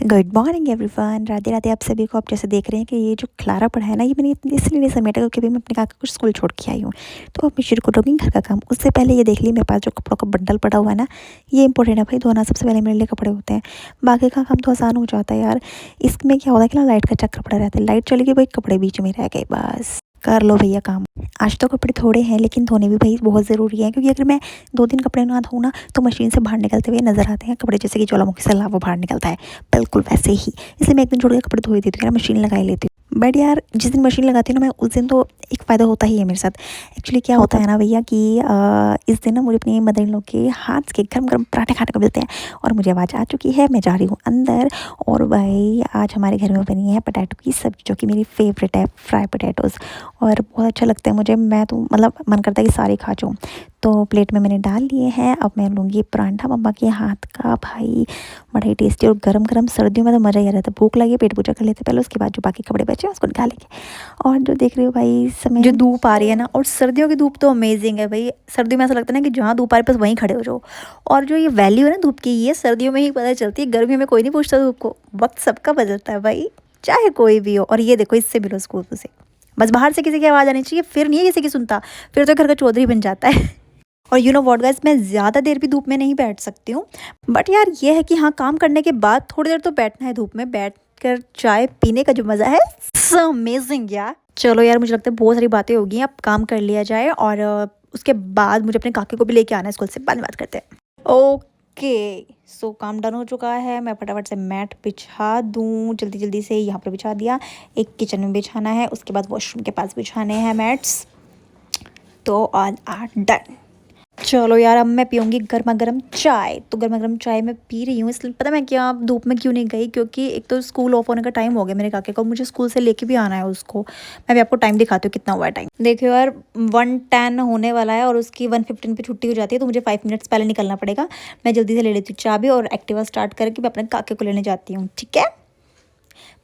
Good morning everyone, Radhe Radhe आप सभी को। आप जैसे देख रहे हैं कि ये जो खलारा पड़ा है ना, ये मैंने इसलिए नहीं समेटा क्योंकि अभी मैं अपने काका को स्कूल छोड़ के आई हूँ। तो अब मैं शुरू करूँगी घर का काम। उससे पहले ये देख ली मेरे पास जो कपड़ों का बंडल पड़ा हुआ है ना, ये इंपॉर्टेंट है भाई। धोना सबसे पहले मेरे लिए कपड़े होते हैं, बाकी का काम तो आसान हो जाता है यार। इसमें क्या होता है कि ना, लाइट का चक्कर पड़ा रहता है। लाइट चली गई भाई, कपड़े बीच में रह गए, बस कर लो भैया काम। आज तो कपड़े थोड़े हैं लेकिन धोने भी भाई बहुत ज़रूरी है, क्योंकि अगर मैं 2 दिन कपड़े ना धोऊँ ना तो मशीन से बाहर निकलते हुए नज़र आते हैं कपड़े, जैसे कि ज्वालामुखी से लावा बाहर निकलता है, बिल्कुल वैसे ही। इसलिए मैं एक दिन छोड़ के कपड़े धो ही देती हूँ, मशीन लगा ही लेती हूँ। बट यार जिस दिन मशीन लगाती हूँ ना मैं, उस दिन तो एक फ़ायदा होता ही है मेरे साथ। एक्चुअली क्या होता है ना भैया कि इस दिन ना मुझे अपनी मदर इन लॉ के हाथ के गर्म गर्म पराठे खाने को मिलते हैं, और मुझे आवाज़ आ चुकी है, मैं जा रही हूँ अंदर। और भाई आज हमारे घर में बनी है पटैटो की सब्ज़ी, जो कि मेरी फेवरेट है, फ्राई पटैटोज़, और बहुत अच्छा लगता है मुझे। मैं तो मतलब मन करता है कि सारे खा जाऊँ। तो प्लेट में मैंने डाल लिए हैं। अब मैं लूँगी पराठा मम्मा के हाथ का, भाई बड़ा ही टेस्टी और गरम गरम। सर्दियों में तो मज़ा ही आ जाता है। भूख लगी, पेट पूजा कर लेते पहले, उसके बाद जो बाकी कपड़े बचे हैं उसको निकालेंगे। और जो देख रहे हो भाई, समय जो धूप आ रही है ना, और सर्दियों की धूप तो अमेजिंग है भाई। सर्दियों में ऐसा लगता है ना कि जहाँ धूप आ रही है बस वहीं खड़े हो जाओ। और जो ये वैल्यू है ना धूप की, ये सर्दियों में ही पता चलती है। गर्मियों में कोई नहीं पूछता धूप को, वक्त सबका बदलता है भाई, चाहे कोई भी हो। और ये देखो, इससे मिलो स्कूल से, बस बाहर से किसी की आवाज़ आनी चाहिए, फिर नहीं है किसी की सुनता, फिर तो घर का चौधरी बन जाता है। और यू नो व्हाट गाइस, मैं ज़्यादा देर भी धूप में नहीं बैठ सकती हूँ। बट यार ये है कि हाँ, काम करने के बाद थोड़ी देर तो बैठना है धूप में। बैठ कर चाय पीने का जो मज़ा है, सो अमेजिंग यार। चलो यार, मुझे लगता है बहुत सारी बातें होगी, अब काम कर लिया जाए। और उसके बाद मुझे अपने काके को भी लेके आना है स्कूल से, बाद में बात करते हैं। ओके, सो काम डन हो चुका है। मैं फटाफट से मैट बिछा दूँ, जल्दी जल्दी से यहाँ पर बिछा दिया। एक किचन में बिछाना है, उसके बाद वॉशरूम के पास बिछाने हैं मैट्स। तो ऑल आर डन। चलो यार, अब मैं पीऊँगी गर्मा गर्म चाय। तो गर्मा गर्म चाय मैं पी रही हूँ, इसलिए पता मैं क्या धूप में क्यों नहीं गई, क्योंकि एक तो स्कूल ऑफ होने का टाइम हो गया मेरे काके को, मुझे स्कूल से लेके भी आना है उसको। मैं भी आपको टाइम दिखाती हूँ कितना हुआ है टाइम। देखो यार, 1:10 होने वाला है और उसकी 1:15 पे छुट्टी हो जाती है, तो मुझे 5 मिनट्स पहले निकलना पड़ेगा। मैं जल्दी से ले लेती हूँ चाबी और एक्टिवा स्टार्ट करके मैं अपने काके को लेने जाती हूँ, ठीक है।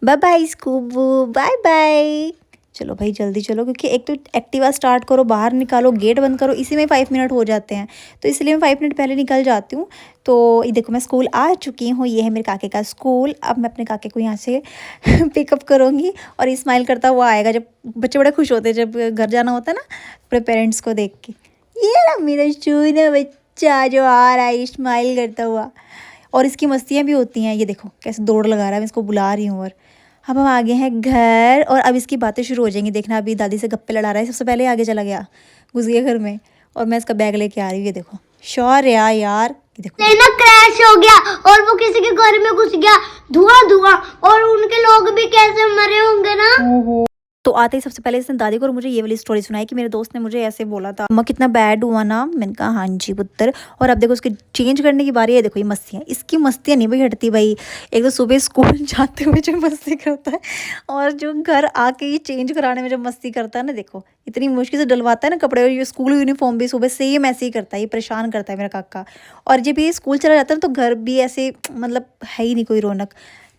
बाय बाय स्कूबू, बाय बाय। चलो भाई जल्दी चलो, क्योंकि एक तो एक्टिवा स्टार्ट करो, बाहर निकालो, गेट बंद करो, इसी में 5 मिनट हो जाते हैं। तो इसलिए मैं 5 मिनट पहले निकल जाती हूँ। तो ये देखो, मैं स्कूल आ चुकी हूँ, ये है मेरे काके का स्कूल। अब मैं अपने काके को यहाँ से पिकअप करूँगी, और ये स्माइल करता हुआ आएगा। जब बच्चे बड़े खुश होते हैं जब घर जाना होता है ना, अपने पेरेंट्स को देख के। ये ना मेरा चूना बच्चा जो आ रहा है स्माइल करता हुआ। और इसकी मस्तियाँ भी होती हैं, ये देखो कैसे दौड़ लगा रहा है, मैं इसको बुला रही हूँ। और अब हम आगे हैं घर, और अब इसकी बातें शुरू हो जाएंगी, देखना। अभी दादी से गप्पे लड़ा रहा है, सबसे पहले आगे चला गया, घुस गया घर में। और मैं इसका बैग लेके आ रही हूँ, ये देखो श्योर यार ये देखो ना क्रैश हो गया और वो किसी के घर में घुस गया, धुआं धुआं, और उनके लोग भी कैसे मरे होंगे ना। तो आते ही सबसे पहले इसने दादी को और मुझे ये वाली स्टोरी सुनाई कि मेरे दोस्त ने मुझे ऐसे बोला था, अम्मा कितना बैड हुआ ना। मैंने कहा हाँ जी पुत्र। और अब देखो उसके चेंज करने की बारी है। देखो ये मस्तियाँ, इसकी मस्तियाँ नहीं भाई हटती भाई। एक तो सुबह स्कूल जाते हुए जो मस्ती करता है, और जो घर आके ये चेंज कराने में जो मस्ती करता है ना, देखो इतनी मुश्किल से डलवाता है ना कपड़े, और ये स्कूल यूनिफॉर्म भी सुबह सेम ऐसे ही करता है। ये परेशान करता है मेरा काका। और जब ये स्कूल चला जाता है ना, तो घर भी ऐसे मतलब है ही नहीं कोई रौनक,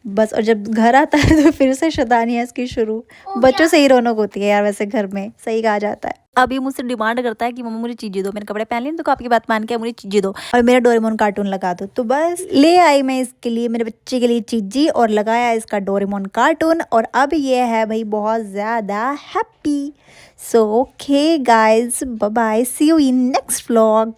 बस। और जब घर आता है तो फिर से शैतानी है इसकी शुरू। बच्चों से ही रौनक होती है यार, वैसे घर में सही कहा जाता है। अभी मुझसे डिमांड करता है कि मम्मा मुझे चीजें दो। मैंने कपड़े पहन लिए तो आपकी बात मान के मुझे चीजें दो, और मेरा डोरेमोन कार्टून लगा दो। तो बस ले आई मैं इसके लिए, मेरे बच्चे के लिए चीजी, और लगाया इसका डोरेमोन कार्टून। और अब ये है भाई बहुत ज़्यादा happy. So okay guys, bye bye, see you in next vlog.